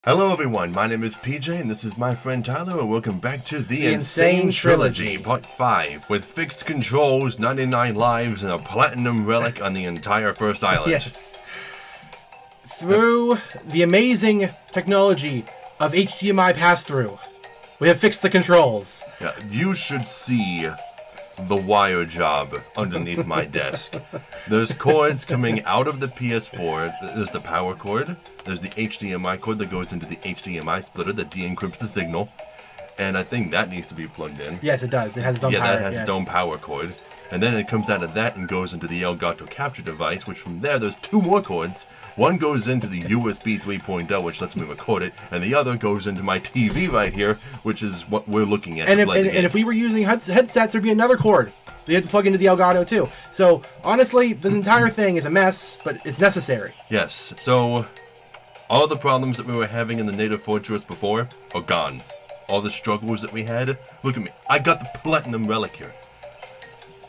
Hello everyone, my name is PJ and this is my friend Tyler and welcome back to the Insane Trilogy, Part 5, with fixed controls, 99 lives, and a platinum relic on the entire first island. Yes. Through the amazing technology of HDMI pass-through, we have fixed the controls. Yeah, you should see the wire job underneath my desk. There's cords coming out of the PS4. There's the power cord. There's the HDMI cord that goes into the HDMI splitter that de-encrypts the signal. And I think that needs to be plugged in. Yes, it does. It has its own power. Yeah, that has its own power cord. And then it comes out of that and goes into the Elgato capture device, which from there, there's two more cords. One goes into the USB 3.0, which lets me record it, and the other goes into my TV right here, which is what we're looking at. And if we were using headsets, there'd be another cord. We had to plug into the Elgato too. So, honestly, this entire thing is a mess, but it's necessary. Yes, so all the problems that we were having in the native fortress before are gone. All the struggles that we had, look at me, I got the platinum relic here.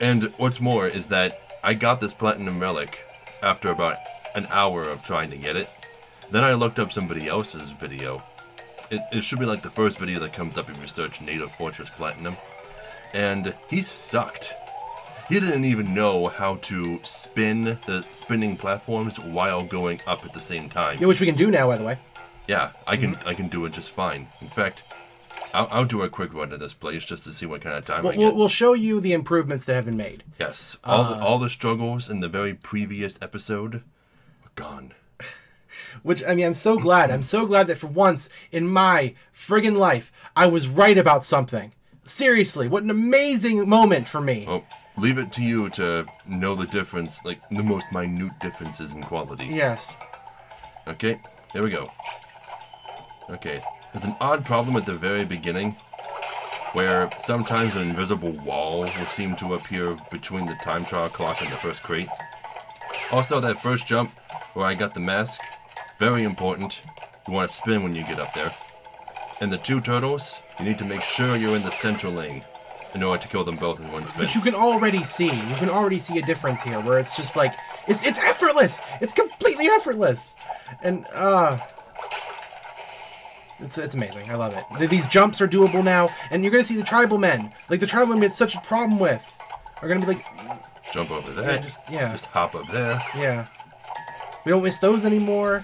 And what's more is that I got this platinum relic after about an hour of trying to get it. Then I looked up somebody else's video. It should be like the first video that comes up if you search Native Fortress Platinum. And he sucked. He didn't even know how to spin the spinning platforms while going up at the same time. Yeah, which we can do now, by the way. Yeah, I can do it just fine. In fact, I'll do a quick run to this place just to see what kind of time I get. We'll show you the improvements that have been made. Yes, all the struggles in the very previous episode are gone. Which, I mean, I'm so glad. I'm so glad that for once in my friggin' life, I was right about something. Seriously, what an amazing moment for me. Well, leave it to you to know the difference, like the most minute differences in quality. Yes. Okay, here we go. Okay. There's an odd problem at the very beginning, where sometimes an invisible wall will seem to appear between the time trial clock and the first crate. Also, that first jump, where I got the mask, very important. You want to spin when you get up there. And the two turtles, you need to make sure you're in the center lane in order to kill them both in one spin. But you can already see a difference here, where it's just like, it's effortless! It's completely effortless! And, It's amazing. I love it. These jumps are doable now, and you're gonna see the tribal men. Like the tribal men we had such a problem with are gonna be like, jump over there. Just hop up there. Yeah. We don't miss those anymore.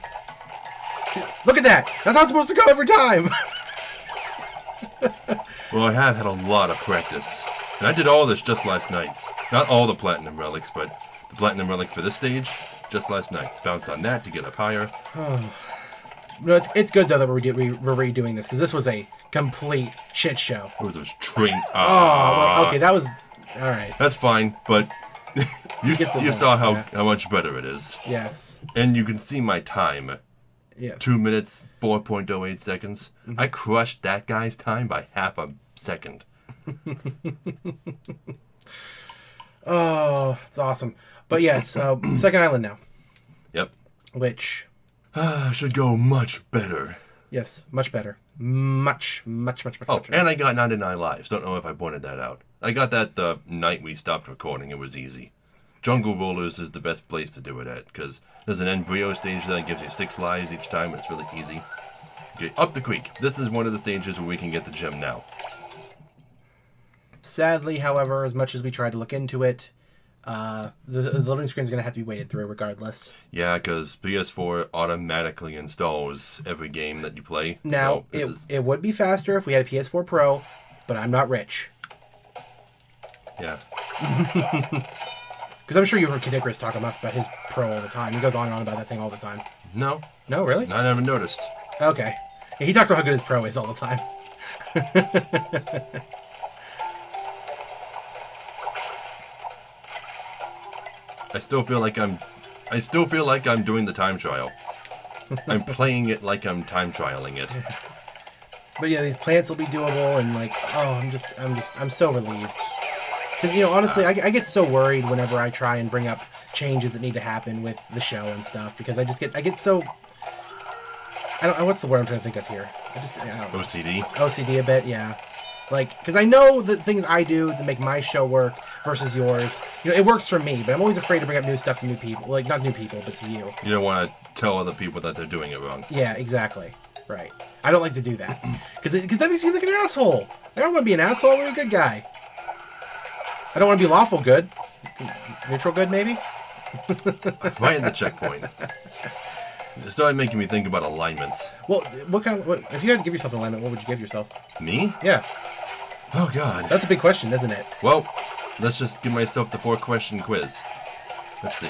Look at that. That's how it's supposed to go every time. Well, I have had a lot of practice, and I did all this just last night. Not all the platinum relics, but the platinum relic for this stage just last night. Bounce on that to get up higher. No, it's good though that we're redoing this, because this was a complete shit show. It was a train. Oh, well, okay, that was all right. That's fine, but you saw how much better it is. Yes. And you can see my time. Yes. 2 minutes 4.08 seconds. Mm-hmm. I crushed that guy's time by half a second. Oh, it's awesome. But yes, second island now. Yep. Which should go much better. Yes, much better. Much better. And I got 99 lives. Don't know if I pointed that out. I got that the night we stopped recording. It was easy. Jungle Rollers is the best place to do it at, because there's an embryo stage that gives you 6 lives each time. It's really easy. Okay, up the creek. This is one of the stages where we can get the gem now. Sadly, however, as much as we tried to look into it, the loading screen is going to have to be waded through regardless. Yeah, because PS4 automatically installs every game that you play. Now, so it would be faster if we had a PS4 Pro, but I'm not rich. Yeah. Because I'm sure you heard Kid Icarus talk about his Pro all the time. He goes on and on about that thing all the time. No. No, really? I never noticed. Okay. Yeah, he talks about how good his Pro is all the time. I still feel like I'm doing the time trial. I'm playing it like I'm time trialing it. But yeah, these plants will be doable, and like, oh, I'm so relieved. Because, you know, honestly, I get so worried whenever I try and bring up changes that need to happen with the show and stuff, because I get so, I don't know, what's the word I'm trying to think of here? I don't know. OCD? OCD a bit, yeah. Like, because I know the things I do to make my show work versus yours, you know, it works for me, but I'm always afraid to bring up new stuff to new people. Like, not new people, but to you. You don't want to tell other people that they're doing it wrong. Yeah, exactly. Right. I don't like to do that. Because that makes you look like an asshole. I don't want to be an asshole. I want to be a good guy. I don't want to be lawful good. Neutral good, maybe? Right in the checkpoint. It started making me think about alignments. Well, if you had to give yourself an alignment, what would you give yourself? Me? Yeah. Oh, God. That's a big question, isn't it? Well, let's just give myself the 4-question quiz. Let's see.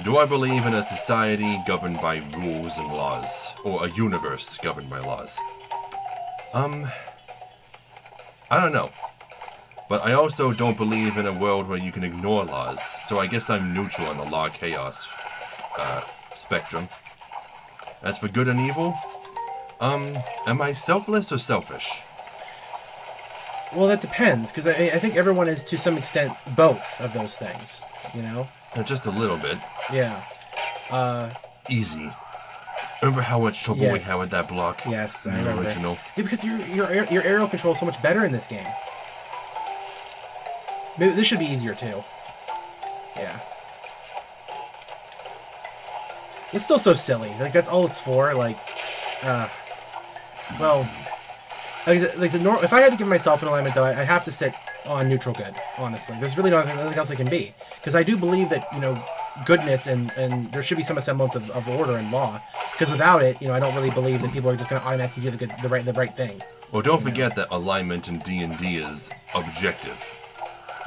Do I believe in a society governed by rules and laws? Or a universe governed by laws? I don't know. But I also don't believe in a world where you can ignore laws. So I guess I'm neutral on the law-chaos spectrum. As for good and evil, am I selfless or selfish? Well, that depends, because I think everyone is, to some extent, both of those things, you know? Just a little bit. Yeah. Easy. Remember how much trouble we had with that block? Yes, I the remember. original. Yeah, because your aerial control is so much better in this game. Maybe this should be easier, too. Yeah. It's still so silly. Like, that's all it's for. Like, well... if I had to give myself an alignment, though, I'd have to sit on neutral good, honestly. There's really nothing else I can be. Because I do believe that, you know, goodness and there should be some semblance of order and law. Because without it, you know, I don't really believe that people are just going to automatically do the right thing. Well, don't forget that alignment in D&D is objective.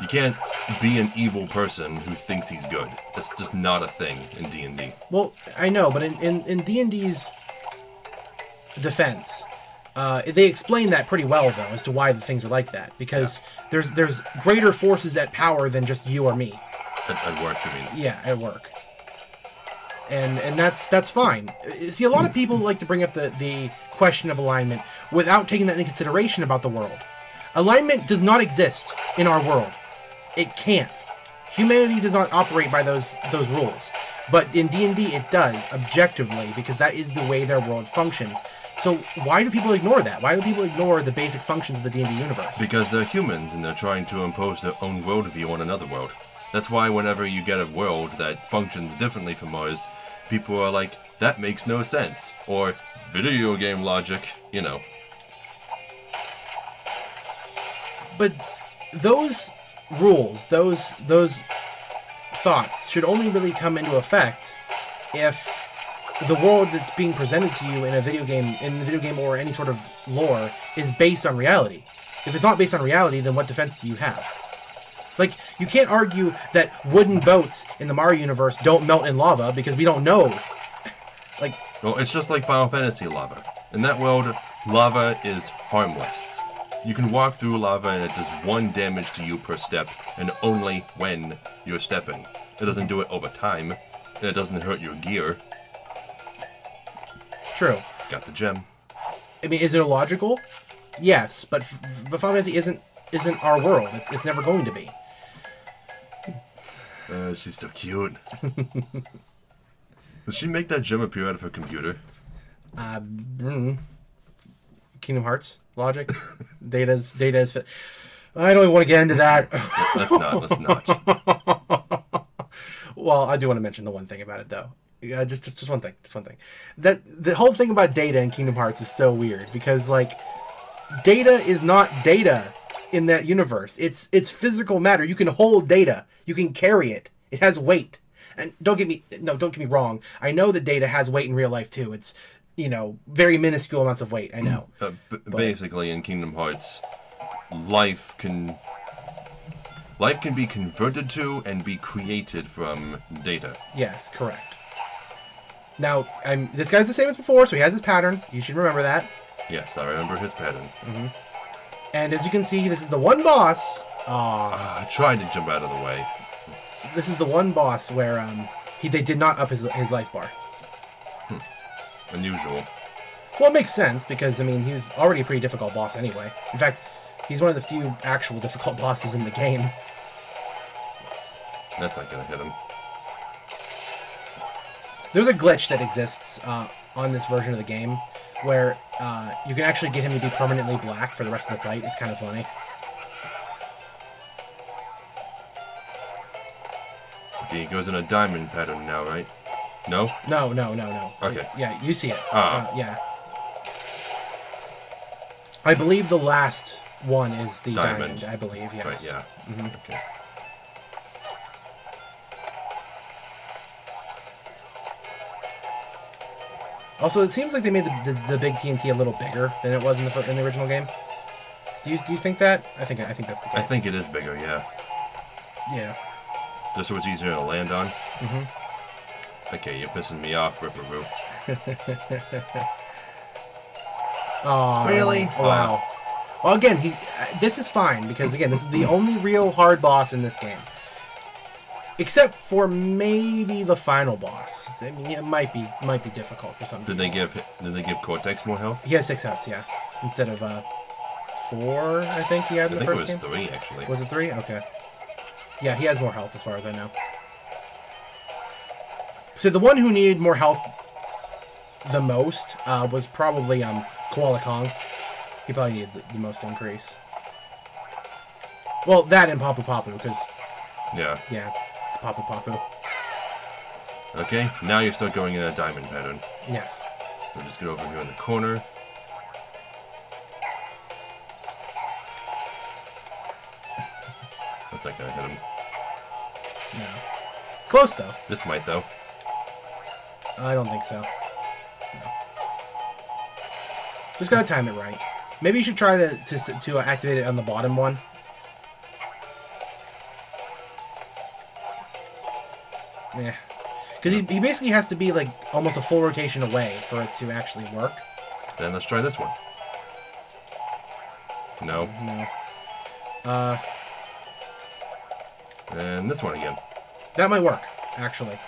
You can't be an evil person who thinks he's good. That's just not a thing in D&D. Well, I know, but in D&D's defense... they explain that pretty well, though, as to why the things are like that. Because there's greater forces at power than just you or me. At work, you mean? Yeah, at work. And that's fine. See, a lot of people like to bring up the question of alignment without taking that into consideration about the world. Alignment does not exist in our world. It can't. Humanity does not operate by those rules. But in D&D, it does, objectively, because that is the way their world functions. So why do people ignore that? Why do people ignore the basic functions of the D&D universe? Because they're humans and they're trying to impose their own worldview on another world. That's why whenever you get a world that functions differently from ours, people are like, that makes no sense. Or, video game logic, you know. But those rules, those thoughts should only really come into effect if the world that's being presented to you in a video game or any sort of lore is based on reality. If it's not based on reality, then what defense do you have? Like, you can't argue that wooden boats in the Mario universe don't melt in lava because we don't know. Like, well, it's just like Final Fantasy lava. In that world, lava is harmless. You can walk through lava and it does 1 damage to you per step, and only when you're stepping. It doesn't do it over time, and it doesn't hurt your gear. True. Got the gem. I mean, is it illogical? Yes, but Final Fantasy isn't our world. It's never going to be. She's so cute. Did she make that gem appear out of her computer? Kingdom Hearts logic. Data's fit. I don't even want to get into that. Let's not. Well, I do want to mention the one thing about it, though. Just one thing. That the whole thing about data in Kingdom Hearts is so weird because, like, data is not data in that universe. It's physical matter. You can hold data. You can carry it. It has weight. And don't get me wrong. I know that data has weight in real life too. It's, you know, very minuscule amounts of weight. I know. Basically, in Kingdom Hearts, life can be converted to and be created from data. Yes, correct. Now, this guy's the same as before, so he has his pattern. You should remember that. Yes, I remember his pattern. Mm-hmm. And as you can see, this is the one boss. I tried to jump out of the way. This is the one boss where they did not up his life bar. Unusual. Well, it makes sense because, I mean, he's already a pretty difficult boss anyway. In fact, he's one of the few actual difficult bosses in the game. That's not gonna hit him. There's a glitch that exists on this version of the game where you can actually get him to be permanently black for the rest of the fight. It's kind of funny. Okay, he goes in a diamond pattern now, right? No? No. Okay. Yeah, you see it. Ah. Yeah. I believe the last one is the Diamond. diamond, I believe, yes. Right, yeah. Mhm. Okay. Also, it seems like they made the big TNT a little bigger than it was in the original game. Do you think that? I think that's the case. I think it is bigger, yeah. Yeah. Just so it's easier to land on. Mm-hmm. Okay, you're pissing me off, Ripperoo. Oh, Really? Wow. Well, again, this is fine because again, this is the only real hard boss in this game, except for maybe the final boss. I mean, it might be difficult for some people. Did they give Cortex more health? He has 6 healths, yeah, instead of 4. I think he had in the first game. I think it was 3 actually. Was it 3? Okay. Yeah, he has more health as far as I know. So the one who needed more health the most was probably Koala Kong. He probably needed the most increase. Well, that and Papu Papu, because... Yeah. Yeah, it's Papu Papu. Okay, now you start going in a diamond pattern. Yes. So just get over here in the corner. That's not gonna hit him. No. Close, though. This might, though. I don't think so. No. Just gotta time it right. Maybe you should try to activate it on the bottom one. Yeah. Because he basically has to be like almost a full rotation away for it to actually work. Then let's try this one. No. No. And this one again. That might work, actually.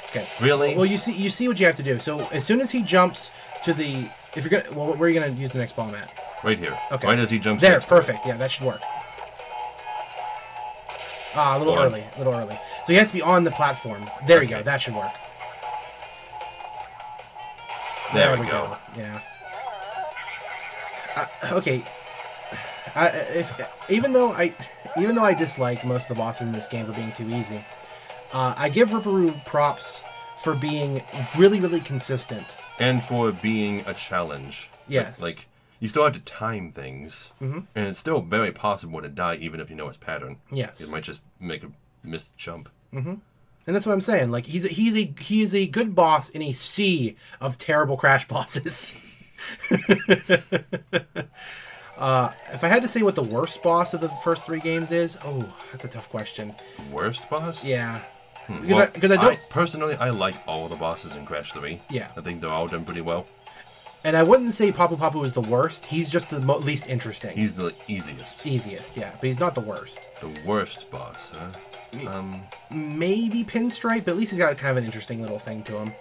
Okay. Really? Well, you see what you have to do. So as soon as he jumps to the, if you're gonna, well, where are you gonna use the next bomb at? Right here. Okay. Right as he jumps. There, next to it. perfect. Yeah, that should work. Ah, a little early. A little early. So he has to be on the platform. There we go. That should work. There we go. Yeah. Okay. Even though I dislike most of the bosses in this game for being too easy, I give Ripperoo props for being really, really consistent. And for being a challenge. Yes. Like, you still have to time things. And it's still very possible to die even if you know its pattern. Yes. It might just make a missed jump. And that's what I'm saying. Like, he is a good boss in a sea of terrible crash bosses. If I had to say what the worst boss of the first 3 games is, oh, that's a tough question. Worst boss? Yeah. Because I don't... Personally, I like all the bosses in Crash 3. Yeah. I think they're all done pretty well. And I wouldn't say Papu Papu is the worst. He's just the least interesting. He's the easiest. Easiest, yeah. But he's not the worst. The worst boss, huh? Maybe Pinstripe, but at least he's got kind of an interesting little thing to him.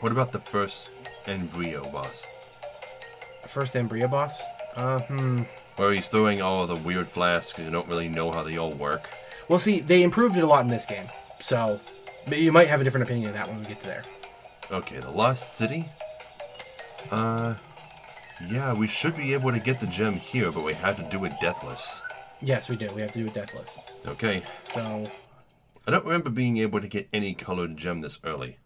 What about the first embryo boss? First embryo boss? Where he's throwing all the weird flasks and you don't really know how they all work. Well, see, they improved it a lot in this game. So, but you might have a different opinion of that when we get to there. Okay, the Lost City? Yeah, we should be able to get the gem here, but we had to do it deathless. Yes, we do. We have to do it deathless. Okay. So... I don't remember being able to get any colored gem this early.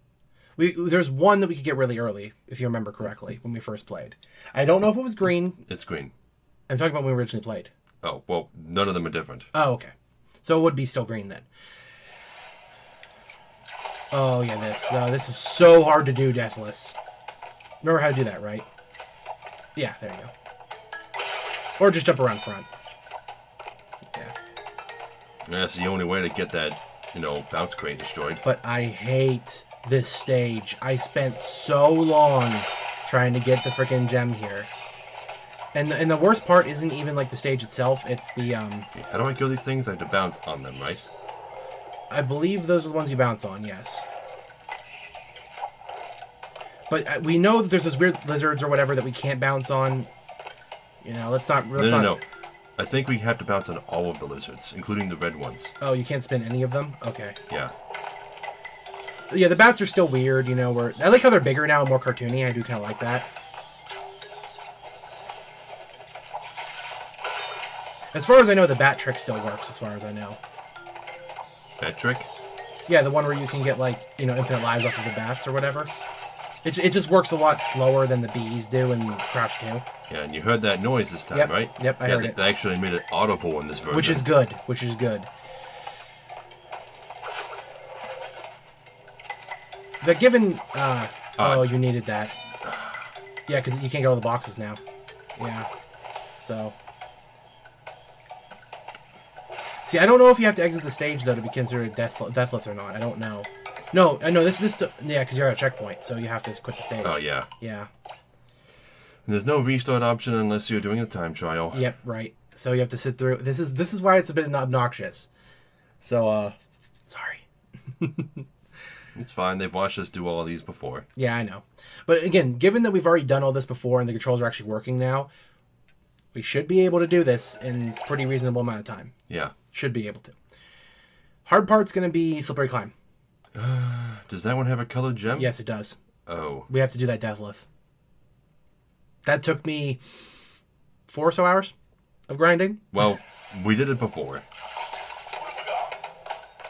There's one that we could get really early, if you remember correctly, when we first played. I don't know if it was green. It's green. I'm talking about when we originally played. Oh, well, none of them are different. Oh, okay. So it would be still green then. Oh, yeah, this is so hard to do deathless. Remember how to do that, right? Yeah, there you go. Or just jump around front. Yeah. That's the only way to get that, bounce crate destroyed. But I hate this stage. I spent so long trying to get the freaking gem here. And the worst part isn't even like the stage itself, it's the Okay, how do I kill these things? I have to bounce on them, right? I believe those are the ones you bounce on, yes. But we know that there's those weird lizards or whatever that we can't bounce on. Let's not... No. I think we have to bounce on all of the lizards, including the red ones. Oh, you can't spin any of them? Okay. Yeah. Yeah, the bats are still weird, where... I like how they're bigger now and more cartoony. I do kind of like that. As far as I know, the bat trick still works, as far as I know. Bat trick? Yeah, the one where you can get, like, infinite lives off of the bats or whatever. It just works a lot slower than the B's do in Crash 2. Yeah, and you heard that noise this time, Yep, right? yep, I heard it. They actually made it audible in this version. Which is good, which is good. The given... oh, you needed that. Yeah, because you can't go to the boxes now. Yeah. So... See, I don't know if you have to exit the stage, though, to be considered deathless or not. I don't know. No, I know this yeah, because you're at a checkpoint, so you have to quit the stage. Oh, yeah. Yeah. And there's no restart option unless you're doing a time trial. Yep, right. So you have to sit through... This is why it's a bit obnoxious. So, sorry. It's fine. They've watched us do all of these before. Yeah, I know. But again, given that we've already done all this before and the controls are actually working now, we should be able to do this in a pretty reasonable amount of time. Yeah. Should be able to. Hard part's going to be Slippery Climb. Does that one have a colored gem? Yes, it does. Oh. We have to do that deathless. That took me 4 or so hours of grinding. Well, we did it before.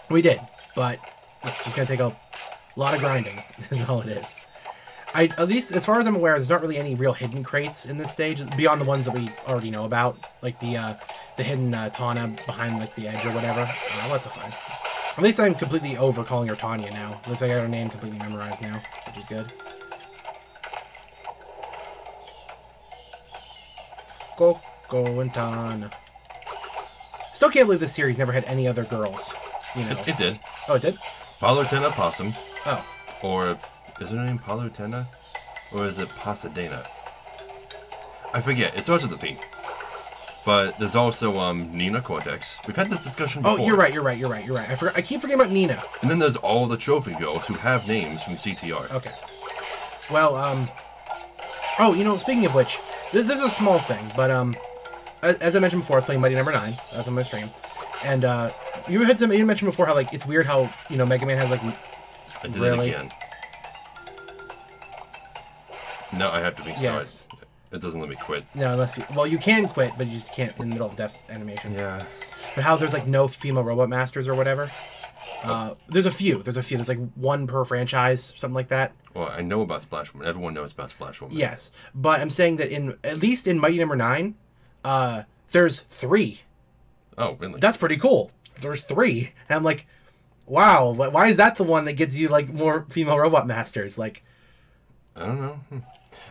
We did, but it's just going to take a lot of grinding, is all it is. At least, as far as I'm aware, there's not really any real hidden crates in this stage, beyond the ones that we already know about, like the hidden Tana behind like the edge or whatever. That's a fine. At least I'm completely over calling her Tanya now. At least I got her name completely memorized now, which is good. Coco and Tana. Still can't believe this series never had any other girls. You know. It did. Oh, it did? Palutena Possum. Oh. Or, is her name Palutena? Or is it Pasadena? I forget. It starts with a P. But there's also Nina Cortex. We've had this discussion before. Oh, you're right. I keep forgetting about Nina. And then there's all the trophy girls who have names from CTR. Okay. Well, oh, you know, speaking of which, this is a small thing, but as I mentioned before, I was playing Mighty Number 9. That's on my stream, and you mentioned before how like it's weird how Mega Man has like. I did really? it again. No, I have to restart. Yes. It doesn't let me quit. No, unless you can quit, but you just can't in the middle of death animation. Yeah. But how there's like no female robot masters or whatever. There's a few. There's like one per franchise, something like that. Well, I know about Splash Woman. Everyone knows about Splash Woman. Yes, but I'm saying that at least in Mighty Number 9, there's 3. Oh, really? That's pretty cool. There's 3, and I'm like, wow. Why is that the one that gets you like more female robot masters? Like, I don't know.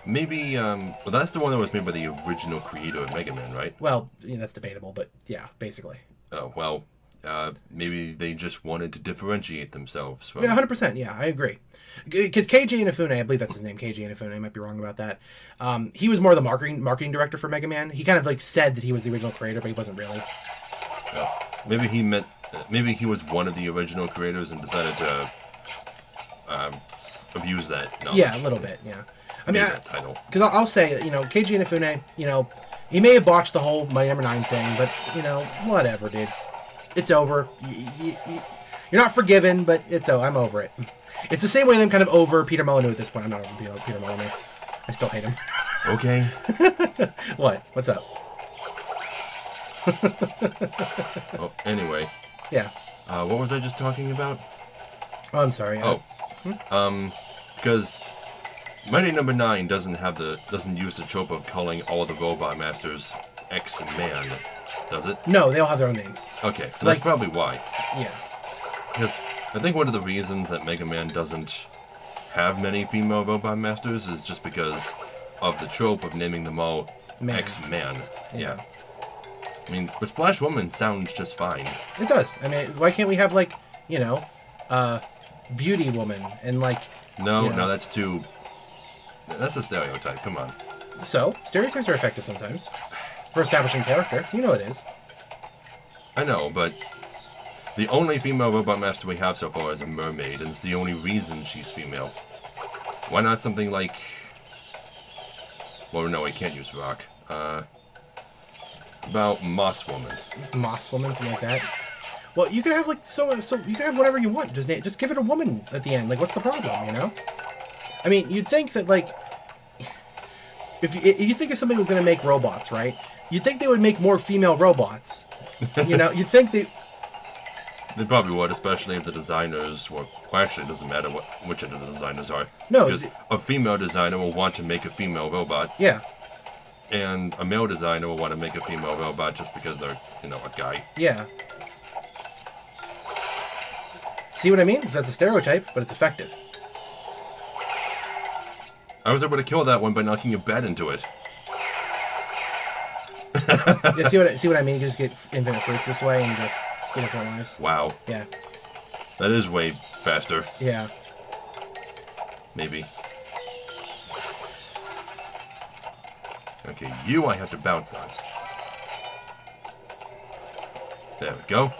Maybe, well, that's the one that was made by the original creator of Mega Man, right? Well, that's debatable, but yeah, basically. Oh, well, maybe they just wanted to differentiate themselves from... Yeah, 100%, yeah, I agree. Because KJ Inafune, I believe that's his name, KJ Inafune, I might be wrong about that. He was more the marketing director for Mega Man. He kind of like said that he was the original creator, but he wasn't really. Oh, maybe he meant... maybe he was one of the original creators and decided to abuse that knowledge. Yeah, a little bit, yeah. I mean, that title. Because I'll say, KG Inafune, he may have botched the whole Mighty Number 9 thing, but, whatever, dude. It's over. You're not forgiven, but I'm over it. It's the same way that I'm kind of over Peter Molyneux at this point. I'm not over Peter Molyneux. I still hate him. Okay. What? What's up? Oh, anyway. Yeah. What was I just talking about? Oh, I'm sorry. Because Mighty Number 9 doesn't use the trope of calling all the robot masters X-Man, does it? No, they all have their own names. Okay, that's probably why. Yeah. Because I think one of the reasons that Mega Man doesn't have many female robot masters is just because of the trope of naming them all X-Man. Yeah. I mean, but Splash Woman sounds just fine. It does. I mean, why can't we have, like, Beauty Woman and, like... No, that's too... That's a stereotype, come on. So, stereotypes are effective sometimes. For establishing character. You know it is. I know, but... The only female robot master we have so far is a mermaid, and it's the only reason she's female. Why not something like... Well, no, we can't use rock. About Moss Woman. Moss Woman, something like that. Well, you can have, like, so you can have whatever you want. Just give it a woman at the end. Like, what's the problem, I mean, you'd think that, like... If you think if somebody was going to make robots, right? You'd think they would make more female robots. You'd think they... They probably would, especially if the designers were... Well, actually, it doesn't matter which of the designers are. No. Because a female designer will want to make a female robot. Yeah. And a male designer will want to make a female robot just because they're, you know, a guy. Yeah. See what I mean? That's a stereotype, but it's effective. I was able to kill that one by knocking a bat into it. Yeah, see what I mean? You just get infinite fruits this way and just get infinite lives. Wow. Yeah. That is way faster. Yeah. Maybe. Okay, you I have to bounce on. There we go.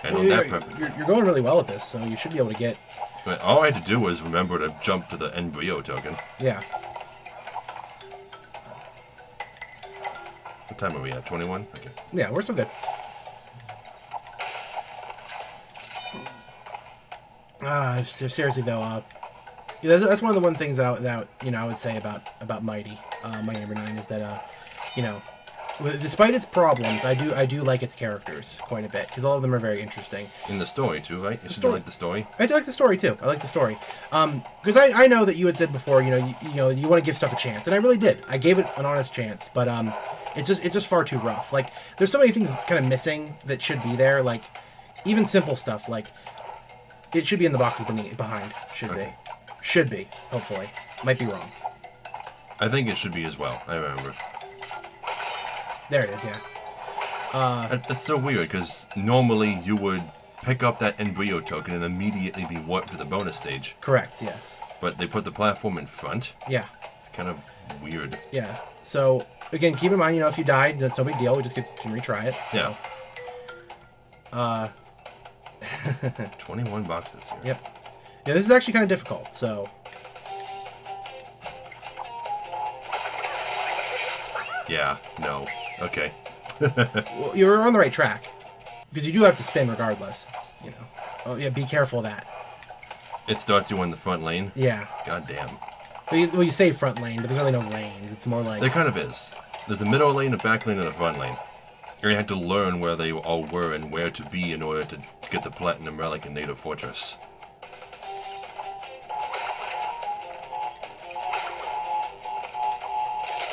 Handled that perfectly. You're going really well at this, so you should be able to get... But all I had to do was remember to jump to the embryo token. Yeah. What time are we at? 21? Okay. Yeah, we're so good. Seriously though, yeah, that's one of the things that I would say about Mighty, Mighty number 9 is that you know, despite its problems, I do like its characters quite a bit because all of them are very interesting. In the story too, right? You still like the story? I like the story too. I like the story. Because I know that you had said before, you want to give stuff a chance, and I really did. I gave it an honest chance, but it's just far too rough. Like there's so many things kind of missing that should be there. Like even simple stuff like it should be in the boxes behind. Should be. Hopefully, might be wrong. I think it should be as well. I remember. There it is. Yeah. That's so weird because normally you would pick up that embryo token and immediately be warped to the bonus stage. Correct. Yes. But they put the platform in front. Yeah. It's kind of weird. Yeah. So again, keep in mind, if you died, that's no big deal. We just can retry it. So. Yeah. 21 boxes here. Yep. Yeah, this is actually kind of difficult. So. Yeah. No. Okay. Well, you're on the right track because you do have to spin regardless. It's, Oh yeah, be careful of that. It starts you in the front lane. Yeah. God damn. Well, you say front lane, but there's really no lanes. It's more like... There kind of is. There's a middle lane, a back lane, and a front lane. You had to learn where they all were and where to be in order to get the Platinum Relic in Native Fortress.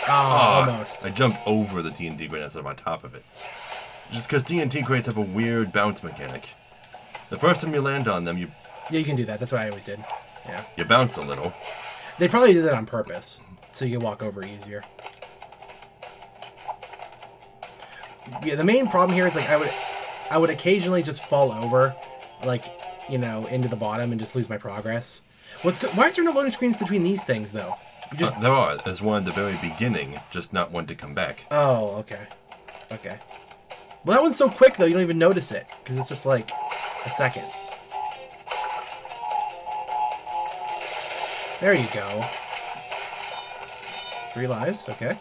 Almost. I jumped over the TNT crate instead of on top of it. Just because TNT crates have a weird bounce mechanic. The first time you land on them, Yeah, you can do that. That's what I always did. Yeah. You bounce a little. They probably did that on purpose, so you can walk over easier. Yeah, the main problem here is like I would occasionally just fall over, like, into the bottom and just lose my progress. Why is there no loading screens between these things though? There are. There's one at the very beginning, just not one to come back. Oh, okay. Okay. Well, that one's so quick though, you don't even notice it because it's just like a second. There you go. 3 lives, okay.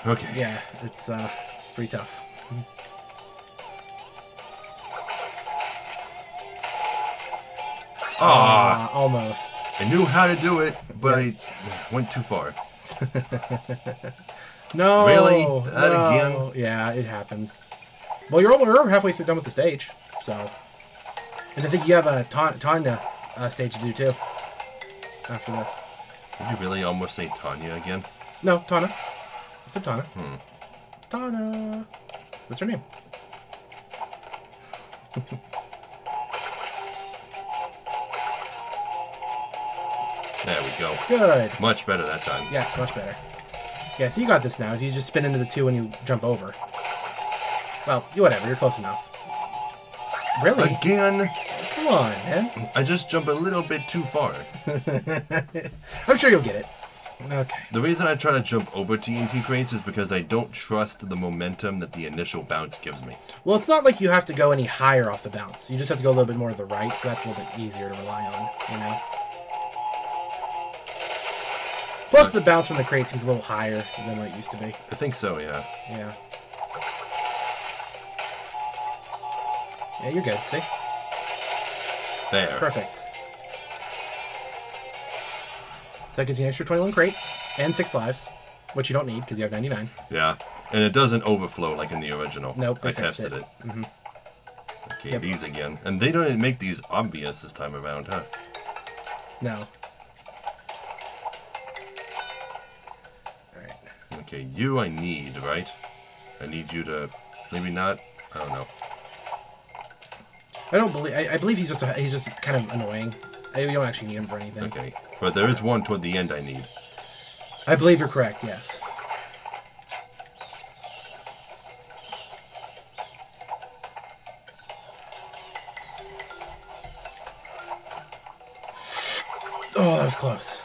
Okay. Yeah, it's pretty tough. Almost. I knew how to do it, but I went too far. No. Really? That again? Yeah, it happens. Well, you're halfway through done with the stage, so. And I think you have a Tanya stage to do too. After this. Did you really almost say Tanya again? No, Tana. I said Tana. Tana. That's her name. There we go. Good. Much better that time. Yes, much better. Yeah, so you got this now. If you just spin into the 2 and you jump over. Well, whatever. You're close enough. Really? Again? Come on, man. I just jumped a little bit too far. I'm sure you'll get it. Okay. The reason I try to jump over TNT crates is because I don't trust the momentum that the initial bounce gives me. Well, it's not like you have to go any higher off the bounce. You just have to go a little bit more to the right, so that's a little bit easier to rely on, Plus, the bounce from the crate seems a little higher than what it used to be. I think so, yeah. Yeah. Yeah, you're good. See? There. Perfect. So that gives you an extra 21 crates and 6 lives, which you don't need because you have 99. Yeah. And it doesn't overflow like in the original. Nope, I they fixed tested it. Mm-hmm. Okay, these again. And they don't make these obvious this time around, huh? No. Alright. Okay, you I need, right? I need you to... Maybe not? I don't know. I don't believe... I believe he's just kind of annoying. We don't actually need him for anything. Okay. But there is one toward the end I need. I believe you're correct, yes. Oh, that was close.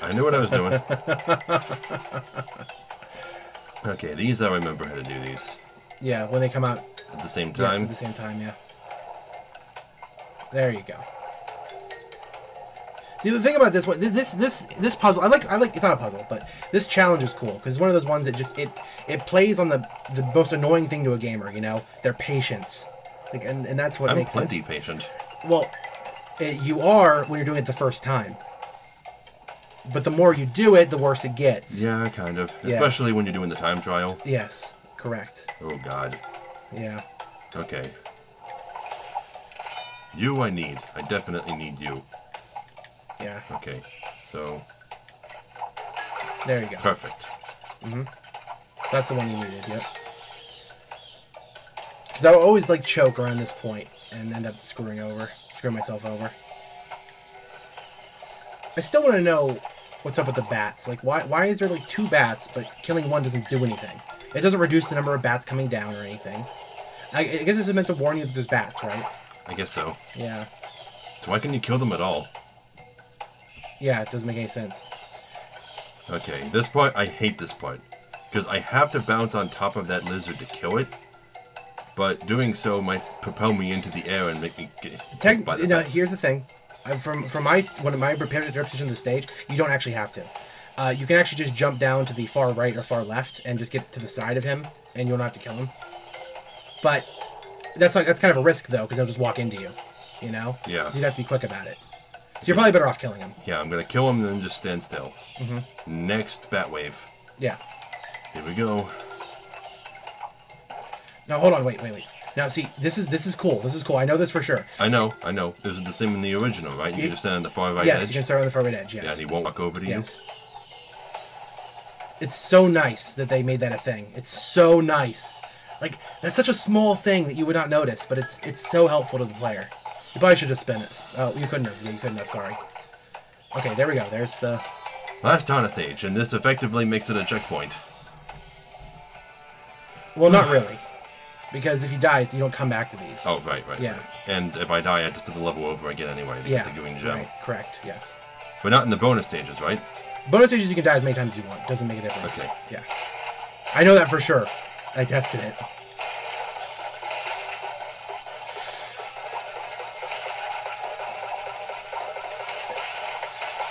I knew what I was doing. Okay, these I remember how to do these. Yeah, when they come out... At the same time? Yeah, at the same time, yeah. There you go. See, the thing about this one, this puzzle, I like. It's not a puzzle, but this challenge is cool because it's one of those ones that just it plays on the most annoying thing to a gamer. You know, their patience, like, and that's what makes it. I'm plenty patient. Well, you are when you're doing it the first time, but the more you do it, the worse it gets. Yeah, kind of. Yeah. Especially when you're doing the time trial. Yes, correct. Oh God. Yeah. Okay. You I need. I definitely need you. Yeah. Okay, so... There you go. Perfect. Mm-hmm. That's the one you needed, yep. Because I would always, like, choke around this point and end up screwing myself over. I still want to know what's up with the bats. Like, why is there, like, 2 bats, but killing one doesn't do anything? It doesn't reduce the number of bats coming down or anything. I guess this is meant to warn you that there's bats, right? I guess so. Yeah. So why can you kill them at all? Yeah, it doesn't make any sense. Okay, this part, I hate this part. Because I have to bounce on top of that lizard to kill it. But doing so might propel me into the air and make me get hit by the bats. Here's the thing. From one of my repetition of the stage, you don't actually have to. You can actually just jump down to the far right or far left and just get to the side of him, and you don't have to kill him. But that's kind of a risk, though, because they'll just walk into you. You know? Yeah. So you'd have to be quick about it. So you're probably better off killing him. Yeah, I'm going to kill him and then just stand still. Mm-hmm. Next bat wave. Yeah. Here we go. Now, hold on. Wait. Now, see, this is cool. This is cool. I know this for sure. I know. This is the same in the original, right? You can just stand on the far right edge. Yes, you can start on the far right edge, yes. Yeah, and he won't walk over to you. It's so nice that they made that a thing. It's so nice. Like, that's such a small thing that you would not notice, but it's so helpful to the player. You probably should just spin it. Oh, you couldn't have. Yeah, you couldn't have. Sorry. Okay, there we go. There's the... Last Tana stage, and this effectively makes it a checkpoint. Well, not really. Because if you die, you don't come back to these. Oh, right. Yeah. Right. And if I die, I have to start the level over again anyway to get the green gem. Right. Correct, yes. But not in the bonus stages, right? Bonus stages, you can die as many times as you want. Doesn't make a difference. Okay. Yeah. I know that for sure. I tested it.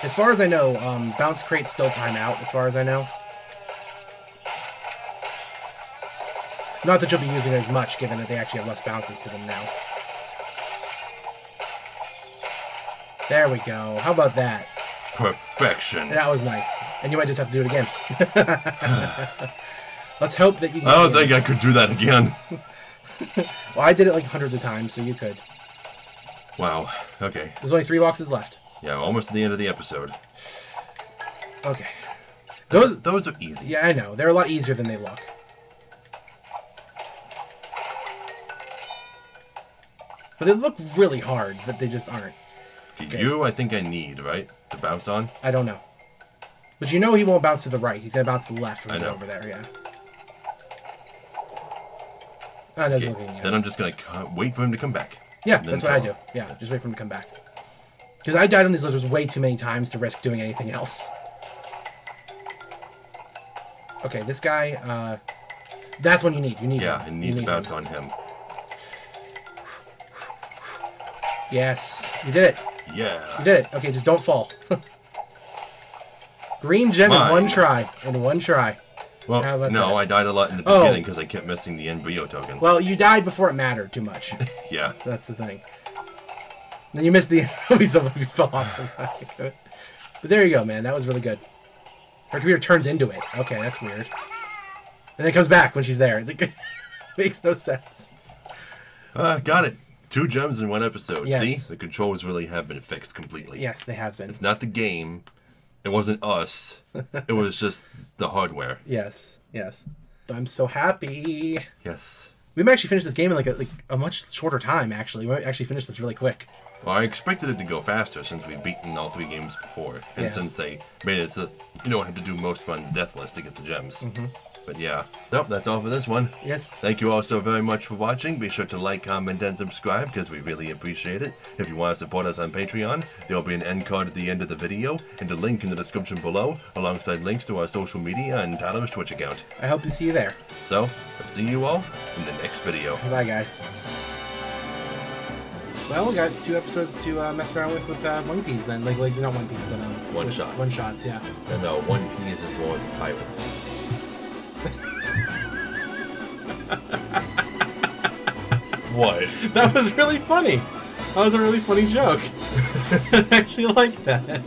As far as I know, bounce crates still time out, as far as I know. Not that you'll be using it as much, given that they actually have less bounces to them now. There we go. How about that? Perfection. That was nice. And you might just have to do it again. Let's hope that you can... I don't think I could do that again. Well, I did it like hundreds of times, so you could. Wow. Okay. There's only 3 boxes left. Yeah, almost at the end of the episode. Okay. Those are easy. Yeah, I know. They're a lot easier than they look. But they look really hard, but they just aren't. Okay. You, I think I need, right? To bounce on? I don't know. But you know he won't bounce to the right. He's going to bounce to the left when we go over there, yeah. Okay. Then I'm just going to wait for him to come back. Yeah, that's what I do. Yeah, just wait for him to come back. Because I died on these lizards way too many times to risk doing anything else. Okay, this guy, that's what you need. You need him. I need to bounce him. on him. Yes, you did it. Yeah. You did it. Okay, just don't fall. Green gem in one try. Well, no, I died a lot in the beginning because I kept missing the embryo token. Well, you died before it mattered too much. Yeah. That's the thing. Then you missed the... We fell off. But there you go, man. That was really good. Her computer turns into it. Okay, that's weird. And then it comes back when she's there. It makes no sense. Got it. 2 gems in 1 episode. Yes. See? The controls really have been fixed completely. Yes, they have been. It's not the game. It wasn't us. It was just the hardware. Yes, yes. But I'm so happy. Yes. We might actually finish this game in like a much shorter time, actually. We might actually finish this really quick. Well, I expected it to go faster since we've beaten all 3 games before. And since they made it so you don't have to do most runs deathless to get the gems. But yeah. Nope, that's all for this one. Yes. Thank you all so very much for watching. Be sure to like, comment, and subscribe because we really appreciate it. If you want to support us on Patreon, there will be an end card at the end of the video and a link in the description below alongside links to our social media and Tyler's Twitch account. I hope to see you there. So, I'll see you all in the next video. Bye, guys. Well, we got 2 episodes to mess around with One Piece then. Like not One Piece, but One shots. One shots, yeah. No, One Piece is the one with the pirates. What? That was really funny. That was a really funny joke. I actually like that.